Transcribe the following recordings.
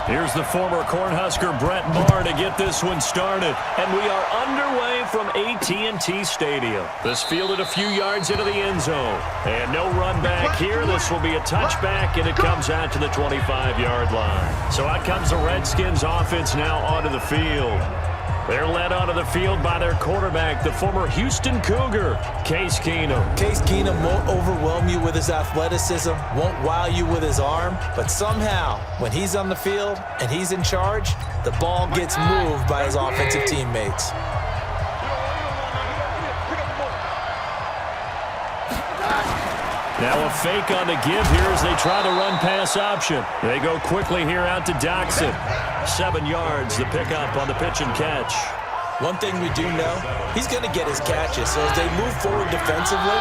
Here's the former Cornhusker Brett Maher to get this one started. And we are underway from AT&T Stadium. This fielded a few yards into the end zone. And no run back here. This will be a touchback, and it comes out to the 25-yard line. So out comes the Redskins offense now onto the field. They're led onto the field by their quarterback, the former Houston Cougar, Case Keenum. Case Keenum won't overwhelm you with his athleticism, won't wow you with his arm, but somehow, when he's on the field and he's in charge, the ball gets moved by his offensive teammates. Now a fake on the give here as they try the run-pass option. They go quickly here out to Doxson. 7 yards, the pickup on the pitch and catch. One thing we do know, he's going to get his catches. So as they move forward defensively,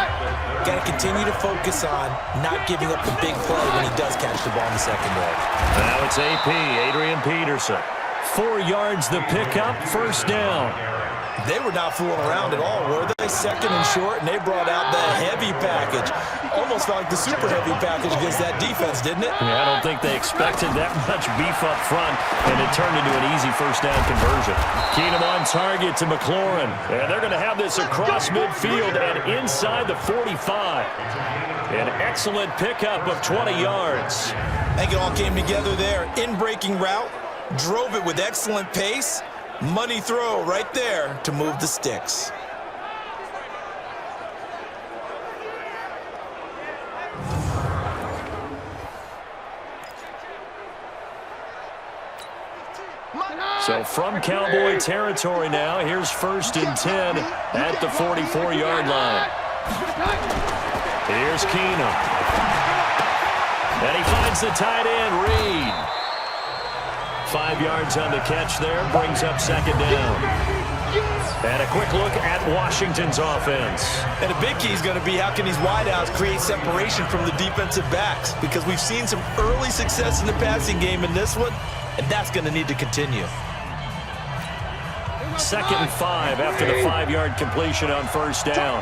got to continue to focus on not giving up the big play when he does catch the ball in the secondary. Now it's AP, Adrian Peterson. 4 yards, the pickup, first down. They were not fooling around at all, were they? Second and short, and they brought out the heavy package. Almost felt like the super heavy package against that defense, didn't it? Yeah, I don't think they expected that much beef up front, and it turned into an easy first down conversion. Keenum on target to McLaurin, and they're going to have this across midfield and inside the 45. An excellent pickup of 20 yards. I think it all came together there. In-breaking route, drove it with excellent pace. Money throw right there to move the sticks. So from Cowboy territory now, here's 1st and 10 at the 44-yard line. Here's Keenum. And he finds the tight end, Reed. 5 yards on the catch there, brings up second down. And a quick look at Washington's offense. And a big key is going to be how can these wideouts create separation from the defensive backs, because we've seen some early success in the passing game in this one, and that's going to need to continue. 2nd and 5 after the 5-yard completion on first down.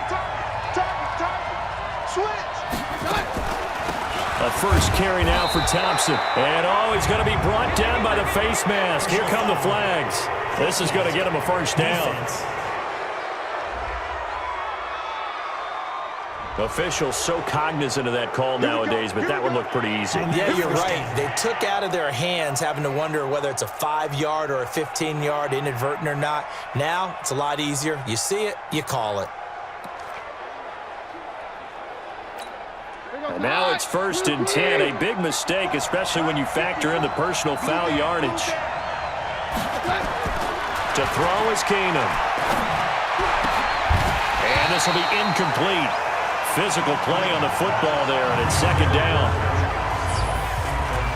A first carry now for Thompson. And, he's going to be brought down by the face mask. Here come the flags. This is going to get him a first down. Officials so cognizant of that call nowadays, but that would look pretty easy. Yeah, you're right. They took out of their hands having to wonder whether it's a 5-yard or a 15-yard inadvertent or not. Now, it's a lot easier. You see it, you call it. And now it's 1st and 10, a big mistake, especially when you factor in the personal foul yardage. To throw is Keenum. And this will be incomplete. Physical play on the football there, and it's second down.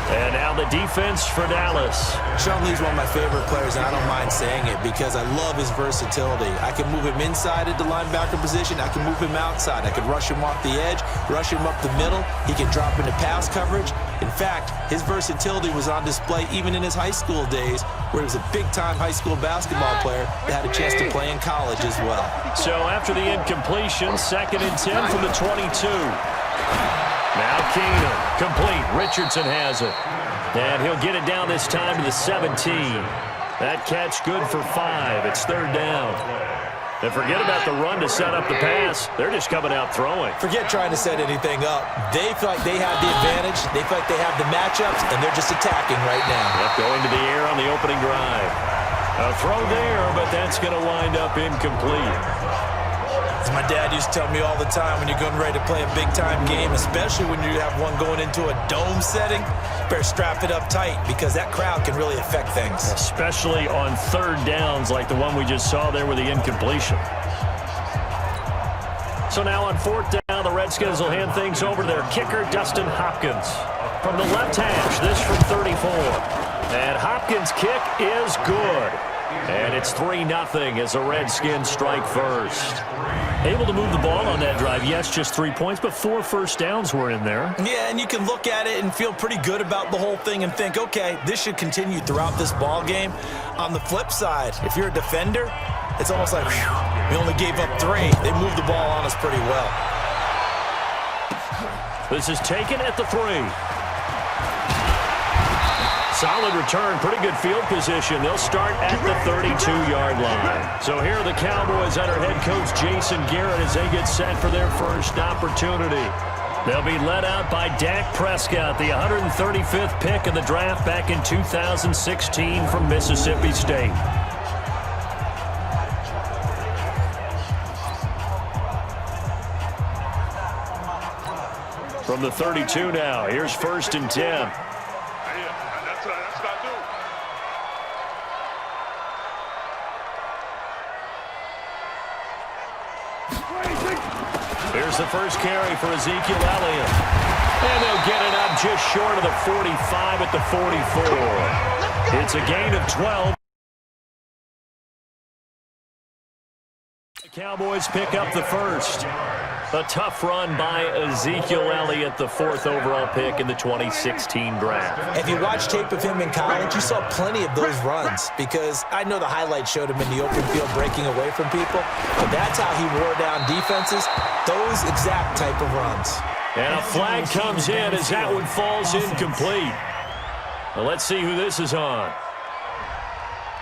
And now the defense for Dallas. Sean Lee's one of my favorite players, and I don't mind saying it because I love his versatility. I can move him inside into linebacker position. I can move him outside. I can rush him off the edge, rush him up the middle. He can drop into pass coverage. In fact, his versatility was on display even in his high school days, where he was a big-time high school basketball player that had a chance to play in college as well. So after the incompletion, 2nd and 10 from the 22. Now Keenum, complete. Richardson has it. And he'll get it down this time to the 17. That catch good for 5. It's 3rd down. And forget about the run to set up the pass. They're just coming out throwing. Forget trying to set anything up. They feel like they have the advantage. They feel like they have the matchups, and they're just attacking right now. Yep, going to the air on the opening drive. A throw there, but that's going to wind up incomplete. As my dad used to tell me all the time, when you're getting ready to play a big-time game, especially when you have one going into a dome setting, better strap it up tight because that crowd can really affect things. Especially on 3rd downs like the one we just saw there with the incompletion. So now on 4th down, the Redskins will hand things over to their kicker, Dustin Hopkins. From the left hash, this from 34. And Hopkins' kick is good. And it's 3-0 as the Redskins strike first. Able to move the ball on that drive. Yes, just 3 points, but 4 first downs were in there. Yeah, and you can look at it and feel pretty good about the whole thing and think, okay, this should continue throughout this ball game. On the flip side, if you're a defender, it's almost like, whew, we only gave up 3. They moved the ball on us pretty well. This is taken at the 3. Solid return, pretty good field position. They'll start at the 32-yard line. So here are the Cowboys under head coach Jason Garrett as they get set for their first opportunity. They'll be led out by Dak Prescott, the 135th pick of the draft back in 2016 from Mississippi State. From the 32 now, here's 1st and 10. Here's the first carry for Ezekiel Elliott. And they'll get it up just short of the 45 at the 44. It's a gain of 12. The Cowboys pick up the first. A tough run by Ezekiel Elliott, the 4th overall pick in the 2016 draft. If you watch tape of him in college, you saw plenty of those runs because I know the highlights showed him in the open field breaking away from people, but that's how he wore down defenses, those exact type of runs. And a flag comes in as that one falls incomplete. Well, let's see who this is on.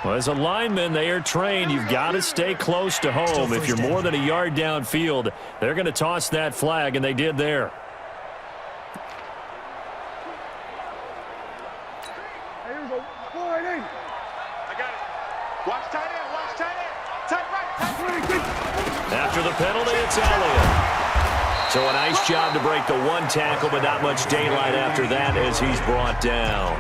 Well, as a lineman, they are trained. You've got to stay close to home. If you're more than a yard downfield, they're going to toss that flag, and they did there. Here we go. Go right in. I got it. Watch tight end. Watch tight end. Tight right. Tight right. After the penalty, it's Elliott. So a nice job to break the one tackle, but not much daylight after that as he's brought down.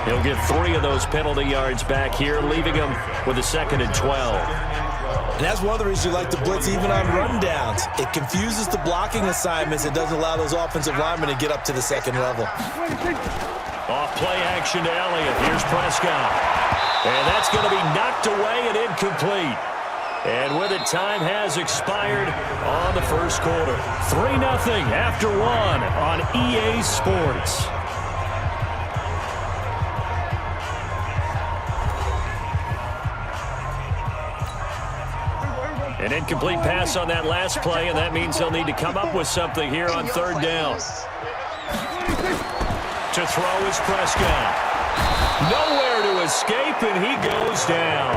He'll get 3 of those penalty yards back here, leaving him with a 2nd and 12. And that's one of the reasons you like to blitz even on rundowns. It confuses the blocking assignments. It doesn't allow those offensive linemen to get up to the 2nd level. Off play action to Elliott. Here's Prescott. And that's going to be knocked away and incomplete. And with it, time has expired on the first quarter. 3-0 after 1 on EA Sports. An incomplete pass on that last play, and that means they'll need to come up with something here on 3rd down. To throw is Prescott. Nowhere to escape, and he goes down.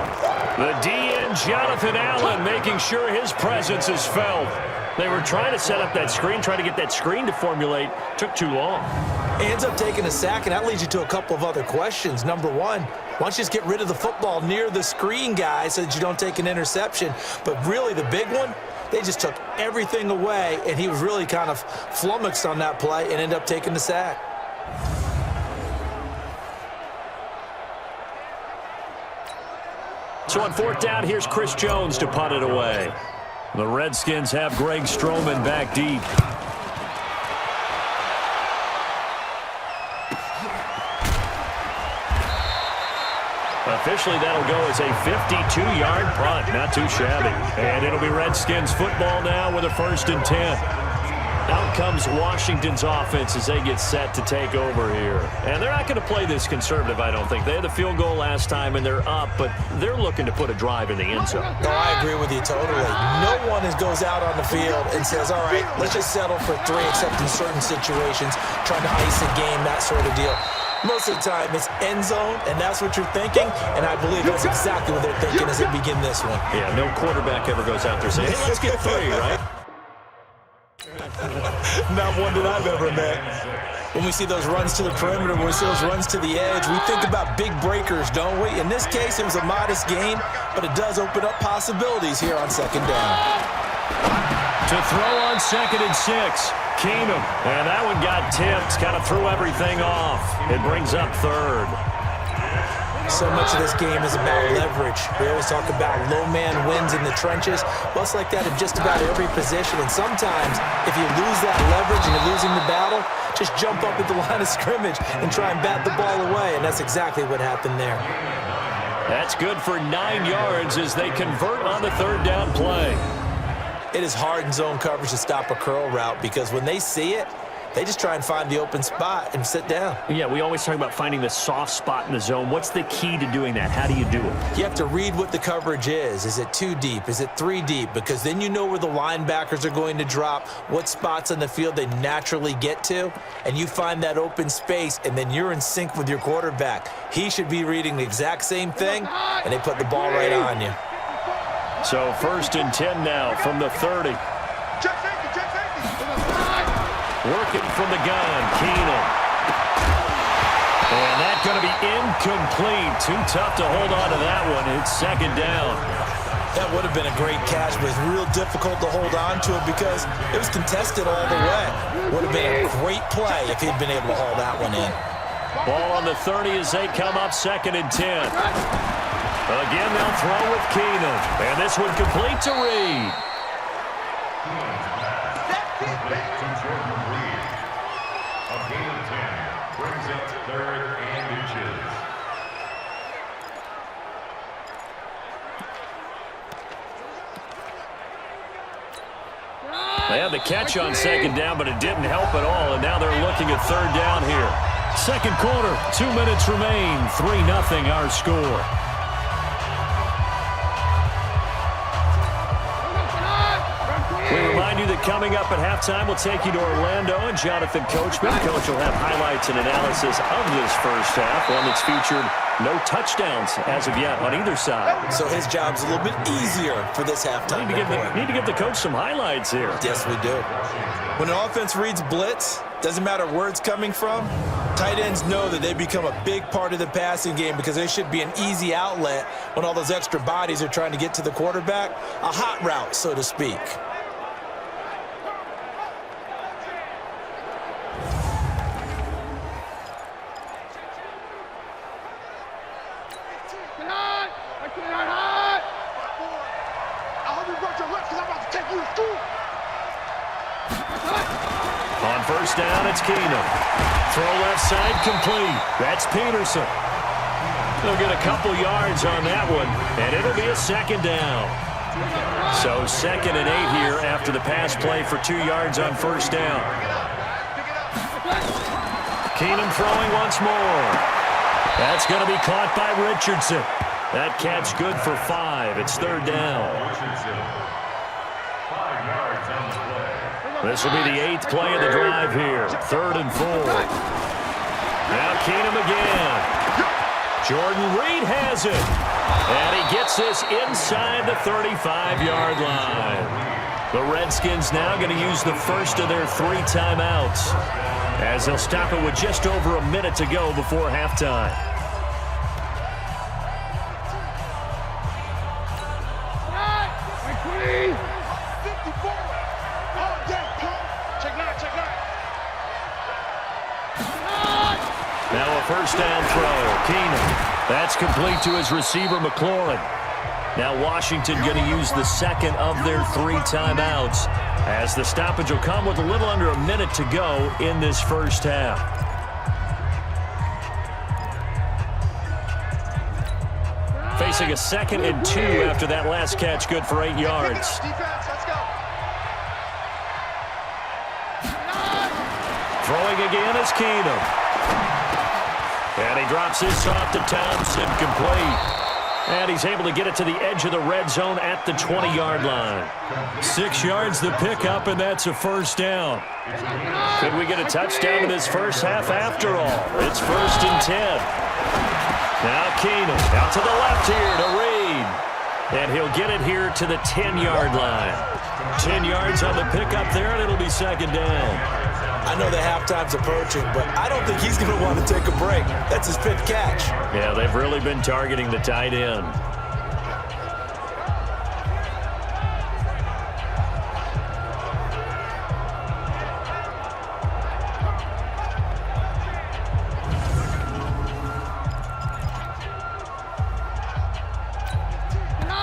The DN, Jonathan Allen, making sure his presence is felt. They were trying to set up that screen, trying to get that screen to formulate. Took too long. He ends up taking a sack, and that leads you to a couple of other questions. Number one, why don't you just get rid of the football near the screen guy so that you don't take an interception? But really, the big one, they just took everything away, and he was really kind of flummoxed on that play and ended up taking the sack. So on 4th down, here's Chris Jones to punt it away. The Redskins have Greg Stroman back deep. Officially, that'll go as a 52-yard punt. Not too shabby. And it'll be Redskins football now with a 1st and 10. Out comes Washington's offense as they get set to take over here. And they're not going to play this conservative, I don't think. They had the field goal last time, and they're up, but they're looking to put a drive in the end zone. No, I agree with you totally. No one goes out on the field and says, all right, let's just settle for 3, except in certain situations, trying to ice a game, that sort of deal. Most of the time, it's end zone, and that's what you're thinking, and I believe that's exactly what they're thinking as they begin this one. Yeah, no quarterback ever goes out there saying, hey, let's get 3, right? Not one that I've ever met. When we see those runs to the perimeter, when we see those runs to the edge, we think about big breakers, don't we? In this case, it was a modest gain, but it does open up possibilities here on 2nd down. To throw on 2nd and 6, Keenum. And that one got tipped, kind of threw everything off. It brings up 3rd. So much of this game is about leverage. We always talk about low man wins in the trenches. Well, it's like that in just about every position. And sometimes, if you lose that leverage and you're losing the battle, just jump up at the line of scrimmage and try and bat the ball away. And that's exactly what happened there. That's good for 9 yards as they convert on the 3rd down play. It is hard in zone coverage to stop a curl route because when they see it, They just try and find the open spot and sit down. Yeah, we always talk about finding the soft spot in the zone. What's the key to doing that? How do you do it? You have to read what the coverage is. Is it 2 deep? Is it 3 deep? Because then you know where the linebackers are going to drop, what spots on the field they naturally get to, and you find that open space, and then you're in sync with your quarterback. He should be reading the exact same thing, and they put the ball right on you. So 1st and 10 now from the 30. Check safety, check safety. Working from the gun, Keenum. And that's going to be incomplete. Too tough to hold on to that one. It's 2nd down. That would have been a great catch, but it's real difficult to hold on to it because it was contested all the way. Would have been a great play if he'd been able to haul that one in. Ball on the 30 as they come up 2nd and 10. Again, they'll throw with Keenum. And this one complete to Reed. A gain of 10 brings up 3rd and inches. They had the catch on 2nd down, but it didn't help at all. And now they're looking at 3rd down here. 2nd quarter, 2 minutes remain. 3-0 our score. We remind you that coming up at halftime, we'll take you to Orlando and Jonathan Coachman. Coach will have highlights and analysis of this first half, one that's featured no touchdowns as of yet on either side. So his job's a little bit easier for this halftime. Need to give the coach some highlights here. Yes, we do. When an offense reads blitz, doesn't matter where it's coming from, tight ends know that they become a big part of the passing game because there should be an easy outlet when all those extra bodies are trying to get to the quarterback. A hot route, so to speak. On 1st down, it's Keenum. Throw left side complete. That's Peterson. They'll get a couple yards on that one, and it'll be a 2nd down. So 2nd and 8 here after the pass play for 2 yards on 1st down. Keenum throwing once more. That's going to be caught by Richardson. That catch good for 5. It's 3rd down. 5 yards on the play. This will be the 8th play of the drive here. 3rd and 4. Now Keenum again. Jordan Reed has it. And he gets this inside the 35-yard line. The Redskins now going to use the first of their 3 timeouts, as they'll stop it with just over a minute to go before halftime. Now a 1st down throw. Keenum. That's complete to his receiver, McLaurin. Now Washington going to use the 2nd of their 3 timeouts, as the stoppage will come with a little under a minute to go in this first half. Facing a 2nd and 2 after that last catch, good for 8 yards. Throwing again is Keenum. And he drops this off to Thompson, complete. And he's able to get it to the edge of the red zone at the 20-yard line. 6 yards the pickup, and that's a 1st down. Could we get a touchdown in this first half after all? It's 1st and 10. Now Keenum out to the left here to Reed. And he'll get it here to the 10-yard line. 10 yards on the pickup there, and it'll be 2nd down. I know the halftime's approaching, but I don't think he's going to want to take a break. That's his 5th catch. Yeah, they've really been targeting the tight end.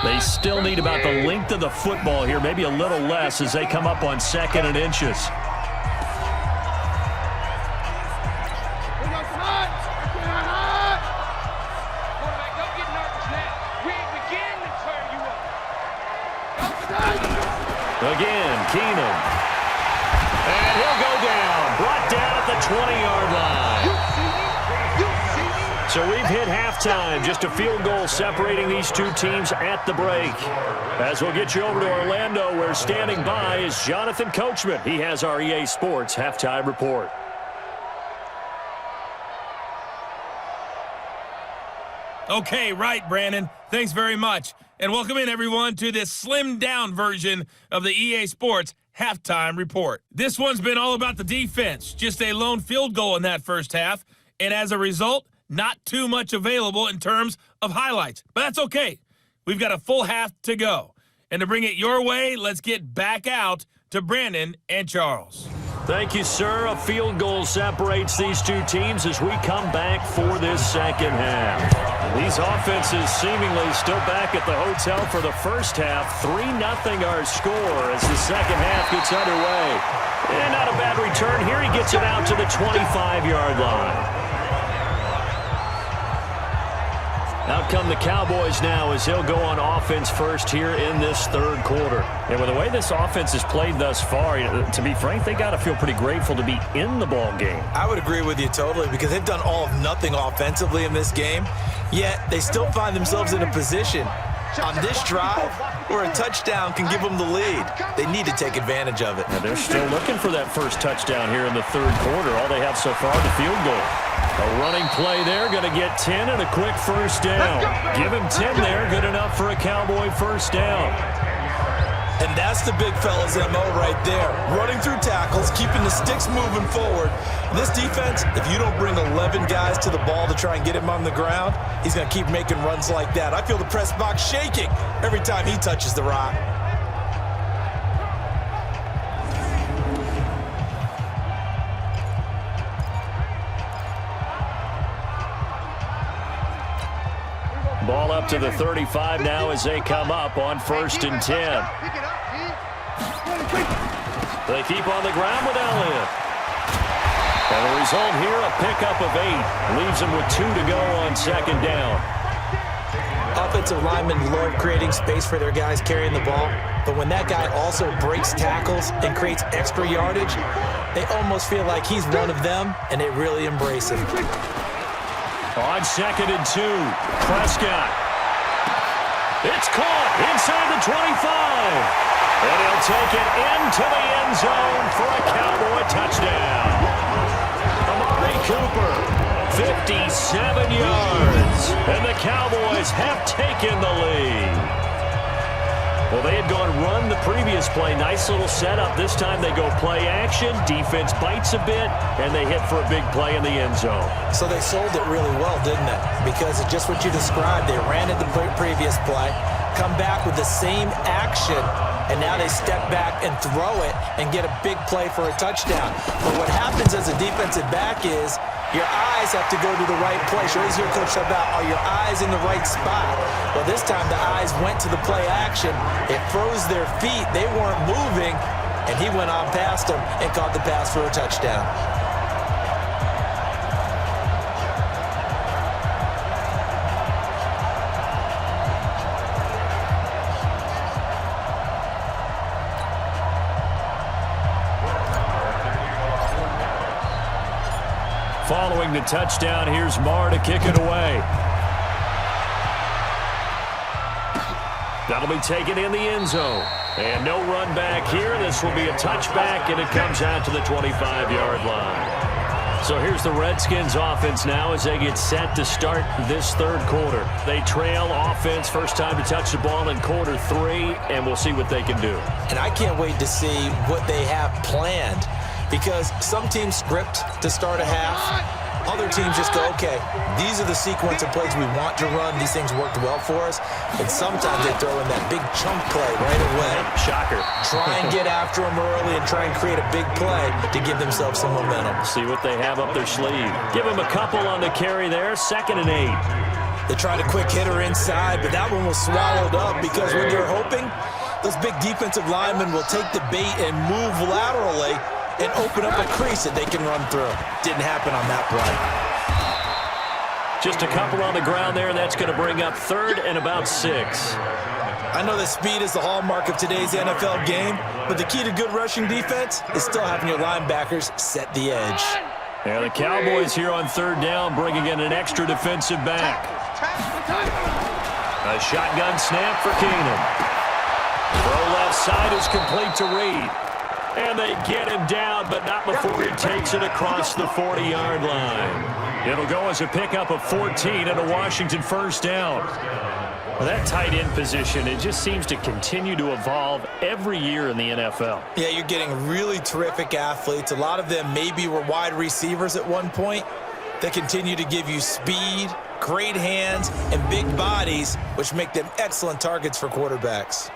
They still need about the length of the football here, maybe a little less as they come up on 2nd and inches. Again, Keenum. And he'll go down. Brought 20-yard line. So we've hit halftime. Just a field goal separating these two teams at the break. As we'll get you over to Orlando, where standing by is Jonathan Coachman. He has our EA Sports halftime report. Okay, right, Brandon. Thanks very much. And welcome in, everyone, to this slimmed-down version of the EA Sports halftime report. This one's been all about the defense. Just a lone field goal in that first half. And as a result, not too much available in terms of highlights. But that's okay. We've got a full half to go. And to bring it your way, let's get back out to Brandon and Charles. Thank you, sir. A field goal separates these two teams as we come back for this second half. These offenses seemingly still back at the hotel for the first half. 3-0 our score as the second half gets underway. And not a bad return here. He gets it out to the 25-yard line. Out come the Cowboys now as he'll go on offense first here in this third quarter. And with the way this offense has played thus far, to be frank, they got to feel pretty grateful to be in the ball game. I would agree with you totally because they've done all of nothing offensively in this game, yet they still find themselves in a position on this drive where a touchdown can give them the lead. They need to take advantage of it. And they're still looking for that first touchdown here in the third quarter. All they have so far, the field goal. A running play there, going to get 10 and a quick first down. Give him 10 there, good enough for a Cowboy first down. And that's the big fella's MO right there. Running through tackles, keeping the sticks moving forward. This defense, if you don't bring 11 guys to the ball to try and get him on the ground, he's going to keep making runs like that. I feel the press box shaking every time he touches the rock. Ball up to the 35 now as they come up on 1st and 10. They keep on the ground with Elliott. And the result here, a pickup of 8. Leaves them with 2 to go on second down. Offensive linemen love creating space for their guys carrying the ball, but when that guy also breaks tackles and creates extra yardage, they almost feel like he's one of them, and they really embrace him. On 2nd and 2, Prescott. It's caught inside the 25. And he'll take it into the end zone for a Cowboy touchdown. Amari Cooper, 57 yards. And the Cowboys have taken the lead. Well, they had gone run the previous play. Nice little setup. This time they go play action. Defense bites a bit, and they hit for a big play in the end zone. So they sold it really well, didn't they? Because it's just what you described. They ran it the previous play, come back with the same action, and now they step back and throw it and get a big play for a touchdown. But what happens as a defensive back is your eyes have to go to the right place. You always hear Coach talk about, are your eyes in the right spot? Well, this time the eyes went to the play action. It froze their feet. They weren't moving, and he went on past them and caught the pass for a touchdown. Following the touchdown, here's Marr to kick it away. That'll be taken in the end zone. And no run back here. This will be a touchback, and it comes out to the 25-yard line. So here's the Redskins offense now as they get set to start this third quarter. They trail offense, first time to touch the ball in quarter 3, and we'll see what they can do. And I can't wait to see what they have planned, because some teams script to start a half. Other teams just go, okay, these are the sequence of plays we want to run. These things worked well for us. And sometimes they throw in that big chunk play right away. Shocker. Try and get after them early and try and create a big play to give themselves some momentum. See what they have up their sleeve. Give them a couple on the carry there, 2nd and 8. They tried a quick hitter inside, but that one was swallowed up because what they're hoping, those big defensive linemen will take the bait and move laterally and open up a crease that they can run through. Didn't happen on that play. Just a couple on the ground there, and that's going to bring up 3rd and about 6. I know that speed is the hallmark of today's NFL game, but the key to good rushing defense is still having your linebackers set the edge. And the Cowboys here on third down bringing in an extra defensive back. A shotgun snap for Keenum. Throw left side is complete to Reed. And they get him down, but not before he takes it across the 40-yard line. It'll go as a pickup of 14 and a Washington first down. Well, that tight end position, it just seems to continue to evolve every year in the NFL. Yeah, you're getting really terrific athletes. A lot of them maybe were wide receivers at one point. They continue to give you speed, great hands, and big bodies, which make them excellent targets for quarterbacks.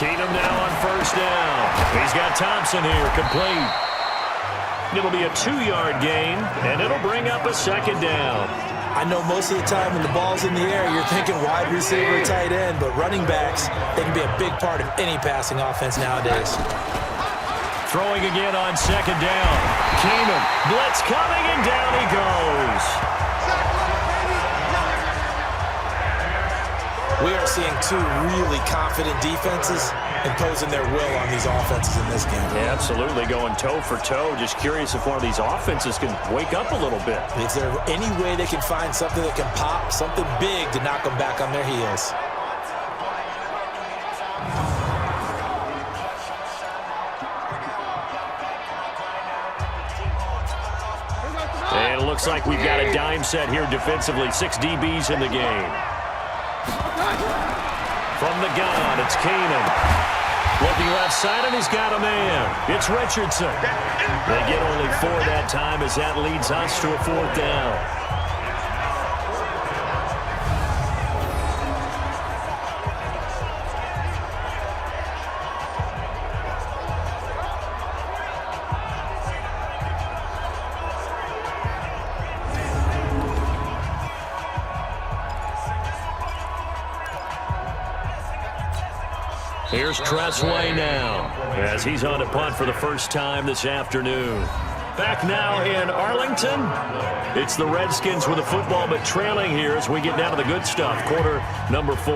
Keenum now on first down. He's got Thompson here, complete. It'll be a 2-yard gain, and it'll bring up a second down. I know most of the time when the ball's in the air, you're thinking wide receiver, tight end, but running backs, they can be a big part of any passing offense nowadays. Throwing again on second down. Keenum, blitz coming, and down he goes. We are seeing two really confident defenses imposing their will on these offenses in this game. Yeah, absolutely, going toe for toe. Just curious if one of these offenses can wake up a little bit. Is there any way they can find something that can pop, something big to knock them back on their heels? And it looks like we've got a dime set here defensively. 6 DBs in the game. From the gun, it's Keenum. Looking left side, and he's got a man. It's Richardson. They get only 4 that time as that leads us to a 4th down. Here's Tressway now as he's on to punt for the first time this afternoon. Back now in Arlington, it's the Redskins with the football, but trailing here as we get down to the good stuff, quarter number 4.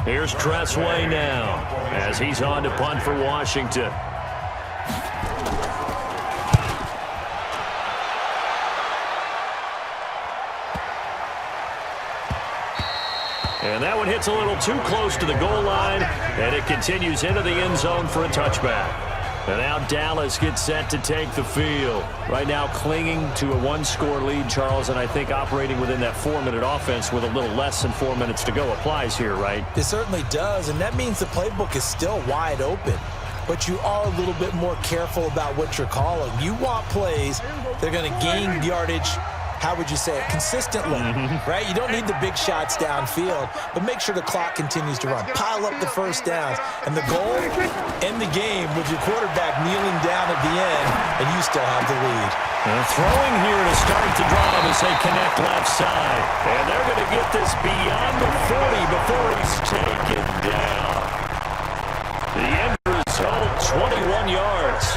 Here's Tressway now as he's on to punt for Washington. And that one hits a little too close to the goal line, and it continues into the end zone for a touchback. And now Dallas gets set to take the field. Right now clinging to a 1-score lead, Charles, and I think operating within that 4-minute offense with a little less than 4 minutes to go applies here, right? It certainly does, and that means the playbook is still wide open. But you are a little bit more careful about what you're calling. You want plays that are going to gain yardage, how would you say it, consistently, right? You don't need the big shots downfield, but make sure the clock continues to run. Pile up the first downs. And the goal, end the game with your quarterback kneeling down at the end, and you still have the lead. And throwing here to start the drive as they connect left side. And they're going to get this beyond the 40 before he's taken down. The end result, 21 yards.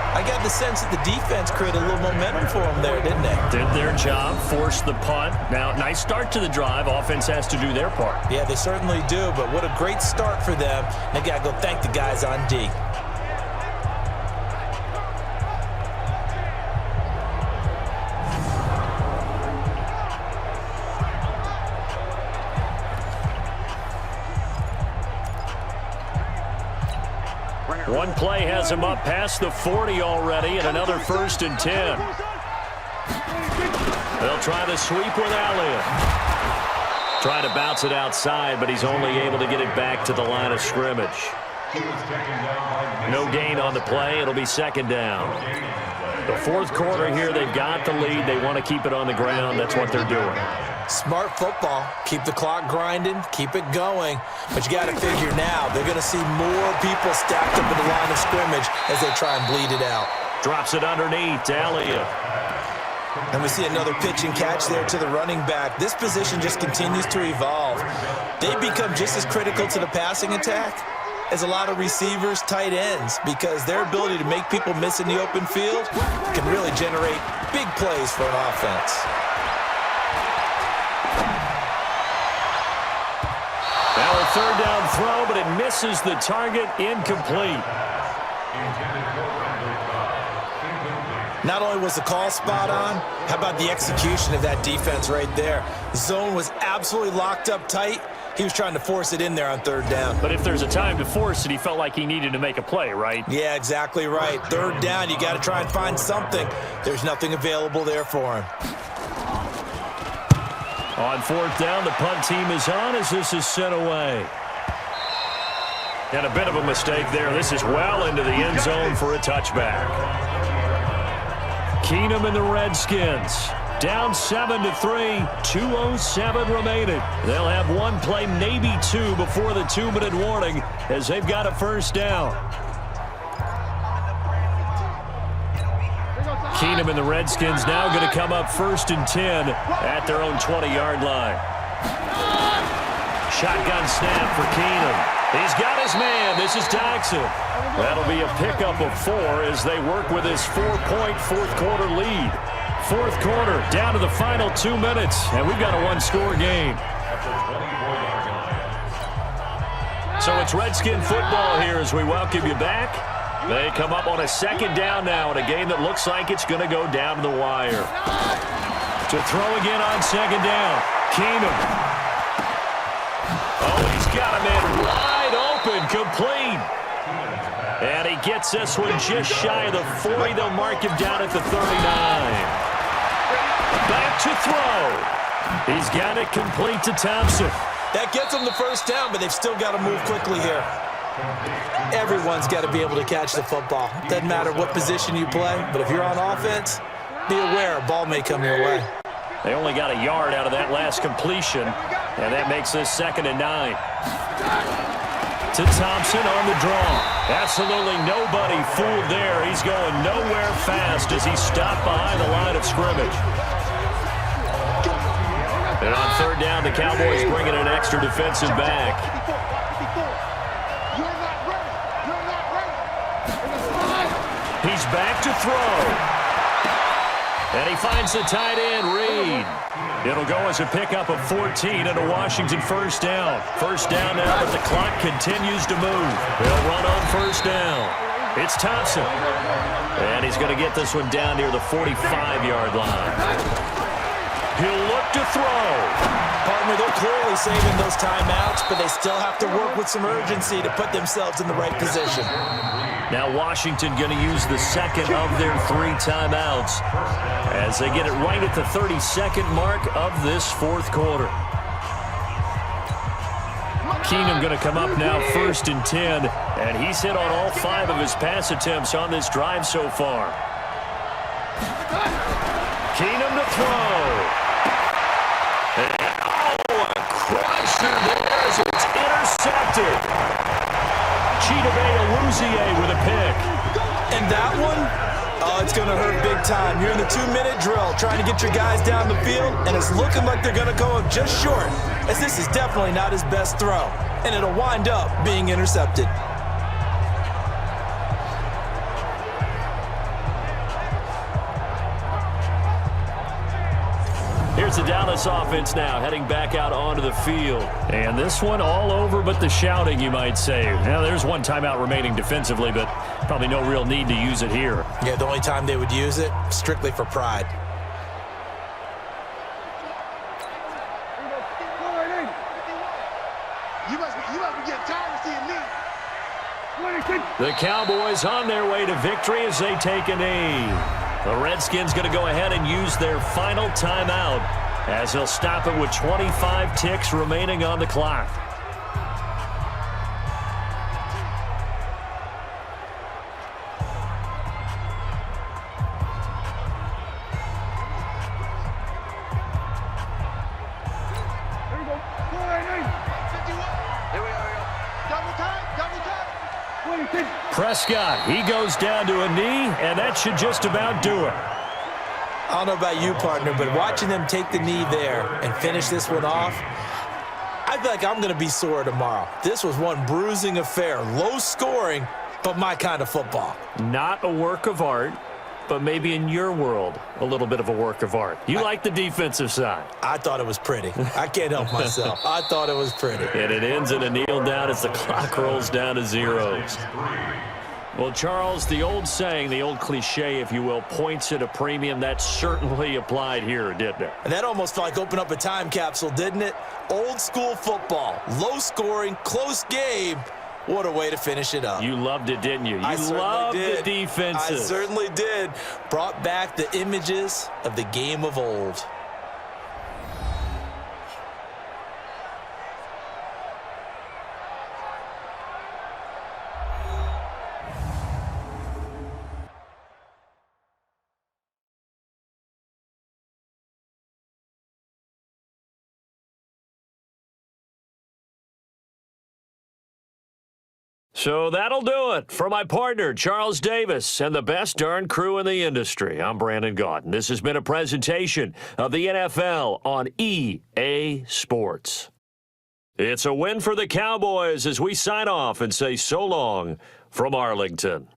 I got the sense that the defense created a little momentum for them there, didn't they? Did their job, forced the punt. Now, nice start to the drive. Offense has to do their part. Yeah, they certainly do, but what a great start for them. They got to go thank the guys on D. One play has him up past the 40 already, and another 1st and 10. They'll try the sweep with Elliott. Trying to bounce it outside, but he's only able to get it back to the line of scrimmage. No gain on the play. It'll be 2nd down. The 4th quarter here, they've got the lead. They want to keep it on the ground. That's what they're doing. Smart football. Keep the clock grinding. Keep it going. But you got to figure now, they're going to see more people stacked up at the line of scrimmage as they try and bleed it out. Drops it underneath to Elliott. And we see another pitch and catch there to the running back. This position just continues to evolve. They become just as critical to the passing attack is a lot of receivers, tight ends, because their ability to make people miss in the open field can really generate big plays for an offense. Now a third down throw, but it misses the target, incomplete. Not only was the call spot on, how about the execution of that defense right there? The zone was absolutely locked up tight. He was trying to force it in there on third down. But if there's a time to force it, he felt like he needed to make a play, right? Yeah, exactly right. Third down, you got to try and find something. There's nothing available there for him. On fourth down, the punt team is on as this is sent away. And a bit of a mistake there. This is well into the end zone for a touchback. Keenum and the Redskins down 7-3, 2:07 remaining. They'll have one play, maybe two, before the 2-minute warning as they've got a first down. Keenum and the Redskins now going to come up 1st and 10 at their own 20-yard line. Shotgun snap for Keenum. He's got his man. This is Jackson. That'll be a pickup of 4 as they work with his 4-point fourth-quarter lead. Fourth quarter, down to the final 2 minutes, and we've got a one-score game. So it's Redskin football here as we welcome you back. They come up on a second down now in a game that looks like it's going to go down to the wire. To throw again on second down, Keenum. Oh, he's got a man wide open, complete. And he gets this one just shy of the 40. They'll mark him down at the 39. Back to throw. He's got it complete to Thompson. That gets them the first down, but they've still got to move quickly here. Everyone's got to be able to catch the football. Doesn't matter what position you play, but if you're on offense, be aware a ball may come your way. They only got a yard out of that last completion, and that makes this 2nd and 9. To Thompson on the draw. Absolutely nobody fooled there. He's going nowhere fast as he stopped behind the line of scrimmage. And on third down, the Cowboys bringing an extra defensive back. He's back to throw. And he finds the tight end, Reed. It'll go as a pickup of 14 and a Washington first down. First down now, but the clock continues to move. They'll run on first down. It's Thompson. And he's going to get this one down near the 45-yard line. He'll look to throw. Partner, they're clearly saving those timeouts, but they still have to work with some urgency to put themselves in the right position. Now Washington going to use the second of their 3 timeouts as they get it right at the 32nd mark of this fourth quarter. Keenum going to come up now 1st and 10, and he's hit on all 5 of his pass attempts on this drive so far. Keenum to throw. And, a crusher there as it's intercepted. Chidobe with a pick. And that one, it's going to hurt big time. You're in the 2-minute drill trying to get your guys down the field, and it's looking like they're going to go just short, as this is definitely not his best throw, and it'll wind up being intercepted. Here's the Dallas offense now, heading back out onto the field. And this one all over but the shouting, you might say. Now, there's one timeout remaining defensively, but probably no real need to use it here. Yeah, the only time they would use it, strictly for pride. You must be getting tired of seeing me. The Cowboys on their way to victory as they take a knee. The Redskins going to go ahead and use their final timeout as they'll stop it with 25 ticks remaining on the clock. Prescott, he goes down to a knee, and that should just about do it. I don't know about you, partner, but watching them take the knee there and finish this one off, I feel like I'm going to be sore tomorrow. This was one bruising affair. Low scoring, but my kind of football. Not a work of art, but maybe in your world, a little bit of a work of art. You like the defensive side. I thought it was pretty. I can't help myself. I thought it was pretty. And it ends in a kneel down as the clock rolls down to zeros. Well, Charles, the old saying, the old cliche, if you will, points at a premium. That certainly applied here, didn't it? And that almost felt like opened up a time capsule, didn't it? Old school football, low scoring, close game. What a way to finish it up. You loved it, didn't you? You loved the defenses. I certainly did. Brought back the images of the game of old. So that'll do it for my partner, Charles Davis, and the best darn crew in the industry. I'm Brandon Gaudin. This has been a presentation of the NFL on EA Sports. It's a win for the Cowboys as we sign off and say so long from Arlington.